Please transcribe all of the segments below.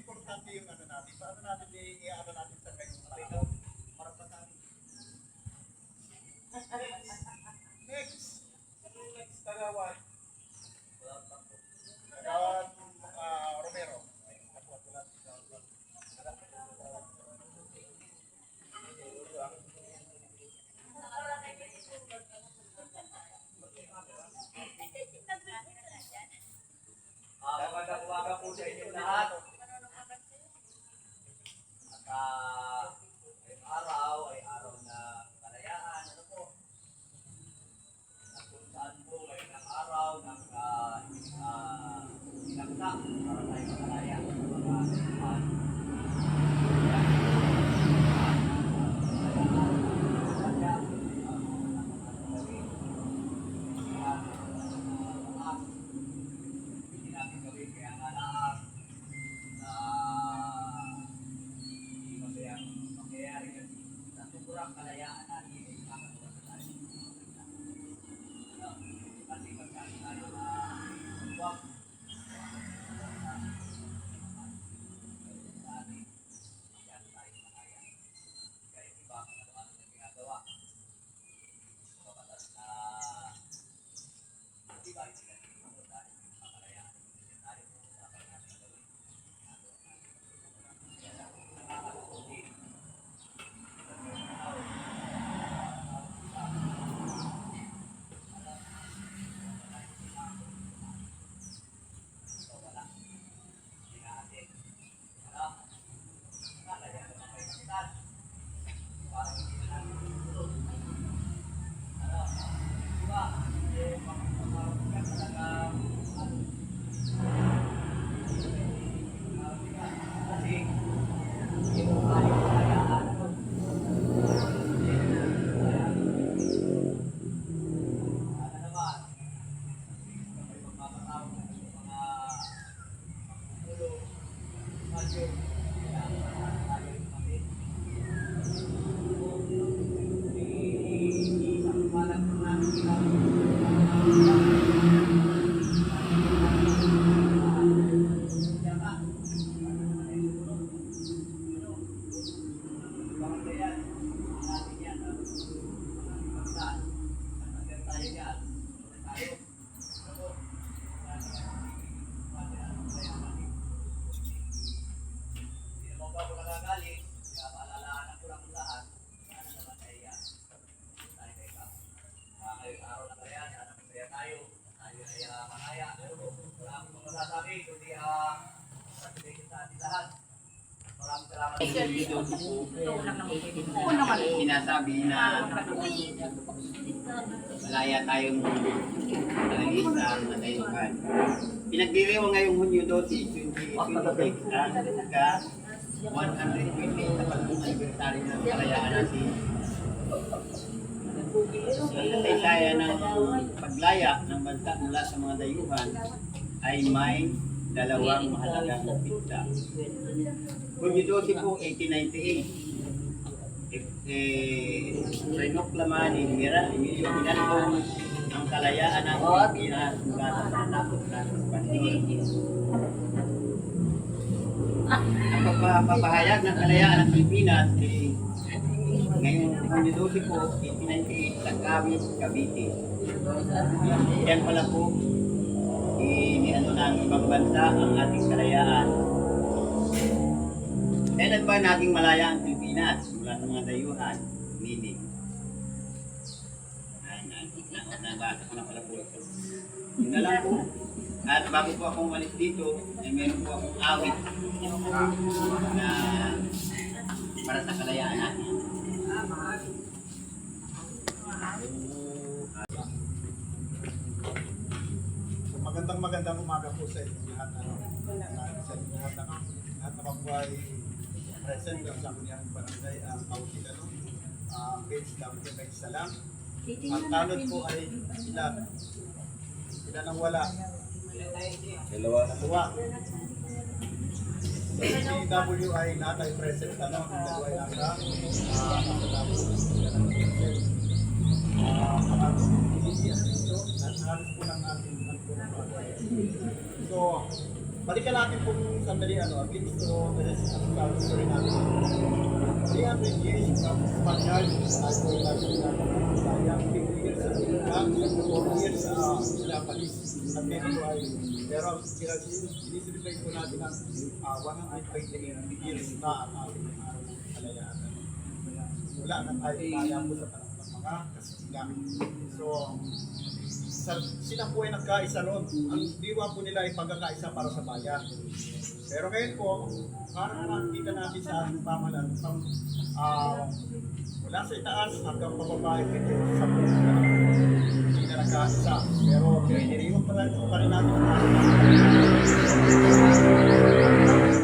importante yung ano natin. Paano natin i-ano natin sa kayo? Marapatan Next. Next, Tagawan. Tagawan, Romero. Magandang umaga po sa inyong lahat. At ngayong araw ay araw na kalayaan. Ano po? At kung saan po ngayong araw ng sinagsak para tayo makalaya sa mga kaibigan. Kalayaan natin ay makatuwa sa tayo. Kasi pagkaan tayo na huwag sa atin, yan tayo makaya. Kaya iba kung ano-ano na ginagawa. Kapatas na di ba hindi natin ito dahil makalayaan tayo sa kanyang gawin. Sinasabi na malaya tayong alis sa matayukan. Pinagdiriwang ngayong Hunyo 12, 2026 ang ka 120 na pag-anniversary ng kalayaan natin. Ang kasaysayan ng paglaya ng bansa mula sa mga dayuhan ay may dalawang mahalagang pista. Hunyo 12 po, 1898. Renoklaman ni Emilio Hidalgo ang kalayaan ng Pilipinas mula sa takot na Spanyol. Ang pagpapahayag ng kalayaan ng Pilipinas ngayong Hunyo 12 po, 1898 sa Cavite, Cavite. Yan pala po, iniano ng ibang bansa ang ating kalayaan. Kailan ba nating malaya ang Pilipinas mula sa mga dayuhan? Meaning. Nabasa ko na pala po ito. Yun na lang po. At bago po akong umalis dito, ay meron po akong awit na para sa kalayaan natin. Magandang umaga po sa inyo lahat. Sa inyo lahat na mabuhay present sa kunyang barangay ang Pausit page Dapat Salam. Ang tanod po ay ilan ang wala? Dalawa. Sa CW ay natay present ang dalawa ay nasa halos po ng ating so Balikan natin kung sandali at least sa story natin. 300 years from Spaniard, tayo po yung lagi na sayang 50 years sa Pilipinas, 4 years sa Japanese. At ngayon po ay, pero sinisilibrate po natin ang 128 years na ang ating araw ng kalayaan. Wala na tayo kaya po sa tanong ng mga kasilang. So, sila po ay nagkaisa noon. Ang diwa po nila ay pagkakaisa para sa bayan. Pero ngayon po, parang nakikita natin sa ating pamahalaan, mula sa itaas hanggang pababa ay pwede sa puno na hindi na nagkaisa. Pero piniriwan pa rin natin ang ating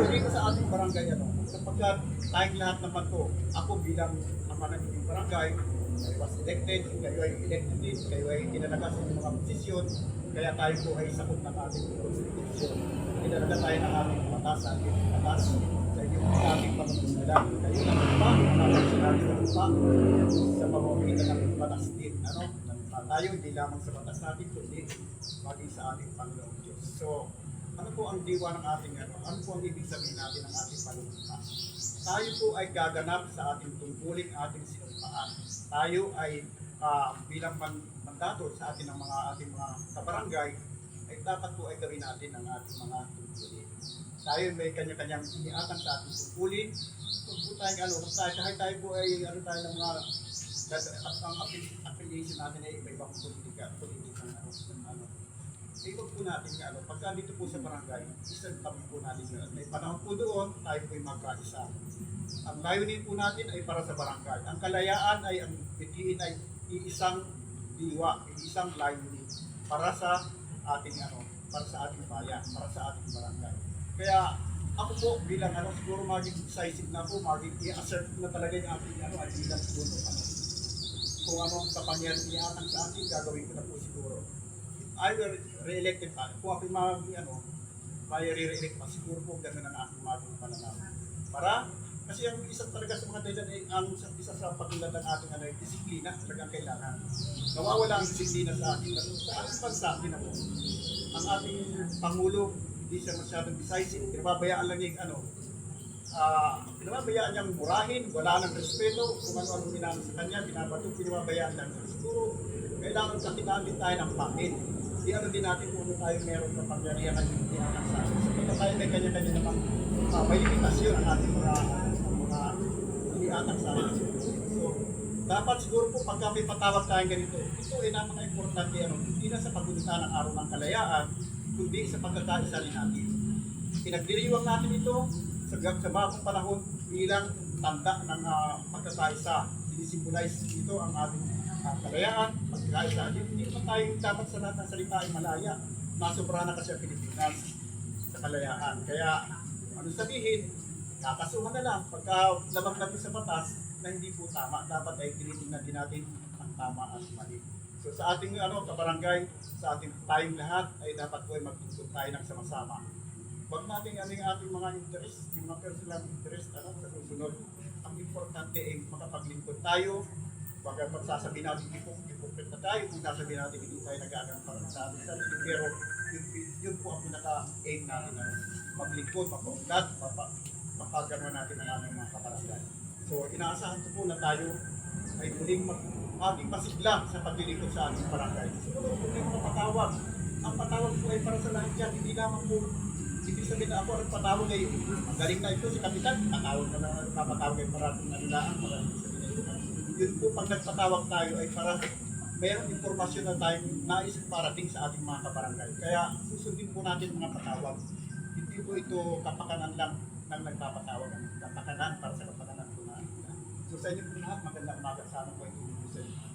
dito sa ating barangay, sapagkat tayong lahat naman po, ako bilang ama ng inyong barangay, I was elected, kayo ay elected din, kayo ay kinalaga sa inyong mga posisyon, kaya tayo po ay sakot ng ating konstitusyon. Kinalaga tayo ng ating batas, ating batas, sa inyong ating pagkakunalan. Kayo naman pa, ang sinabi ng pa, sa pamamagitan ng batas din. Tayo, hindi lamang sa batas natin, kundi maging sa ating Panginoong Diyos. So, ano po ang diwa ng ating ano po ang ibig sabihin natin ng ating panunumpa? Tayo po ay gaganap sa ating tungkulin, ating sinumpaan. Tayo ay bilang mandato sa ating mga kabarangay, ay dapat po ay gawin natin ang ating mga tungkulin. Tayo may kanya-kanyang iniatang sa ating tungkulin. Kung po tayo, kahit tayo po ay tayo ng mga ang affiliation natin ay iba-ibang politikang ikot po natin pagka dito po sa barangay, isang tabi po natin yun. At may panahon po doon, tayo po ay magkaisa. Ang layunin po natin ay para sa barangay. Ang kalayaan ay, ang bitiin ay iisang diwa, iisang layunin para sa ating para sa ating bayan, para sa ating barangay. Kaya ako po bilang siguro maging decisive na po, maging i-assert na talaga yung ating ay bilang siguro kung ang kapangyarihan iatang sa atin, gagawin ko na po siguro. I will re-elected pa. Kung ako may re-elect pa, siguro po gano'n ang aking maging pananaw. Para, kasi ang isa talaga sa mga dahilan ay ang isa sa pagulad ng ating disiplina talagang kailangan. Nawawala ang disiplina sa ating sa ating bansa din ako. Ang ating Pangulo, hindi siya masyadong decisive. Pinababayaan lang yung pinababayaan niyang murahin, wala ng respeto, kung ano-ano minano sa kanya, binabato, pinababayaan lang. Siguro, kailangan katinaan din tayo ng pangit. Di din natin kung tayo meron na pangyarihan at hindi ang sa atin. So, tayo may kanya-kanya namang may limitasyon ang ating mga iniatang sa atin. So, dapat siguro po pagka may patawag tayong ganito, ito ay napaka-importante, hindi na sa paggulitan ng araw ng kalayaan, kundi sa pagkakaisa rin natin. Pinagdiriwang natin ito sa bagong panahon bilang tanda ng pagkakaisa. Sinisimbolize ito ang ating kalayaan, pagkakaisa. Hindi naman tayo dapat sa lahat ng salita ay malaya. Masobra na kasi ang Pilipinas sa kalayaan. Kaya, sabihin, kakasuhan na lang pagka lamang natin sa batas na hindi po tama. Dapat ay tinitingnan din natin ang tama at mali. So sa ating kabarangay, sa ating tayong lahat ay dapat po ay magtutulong tayo ng sama-sama. Huwag natin yung ating mga interest, yung mga personal interest sa susunod. Ang importante ay makapaglingkod tayo. Huwag ang pagsasabihin natin hipokrit na tayo, kung sasabihin natin hindi tayo nag-aagang para sa ating sarili. Pero yun po ang pinaka-aim natin, maglingkod, mapaunlad, mapagano'n natin ang aming mga kabarangay. So inaasahan ko po na tayo ay muling maging masiglang sa paglilingkod sa ating barangay. So kung may mga patawag, ang patawag po ay para sa lahat yan, hindi lamang po ibig sabihin na ako ang patawag ay magaling na ito si Kapitan, patawag na lang napatawag ay parating na nilaan, maraming sabihin na yun po pag nagpatawag tayo ay para mayroong impormasyon na tayong nais parating sa ating mga kabarangay. Kaya susundin po natin mga patawag. Hindi po ito kapakanan lang ng nagpapatawag, ang kapakanan para sa kapakanan po natin. So sa inyo po lahat, magandang umaga, sana po ito sa inyo.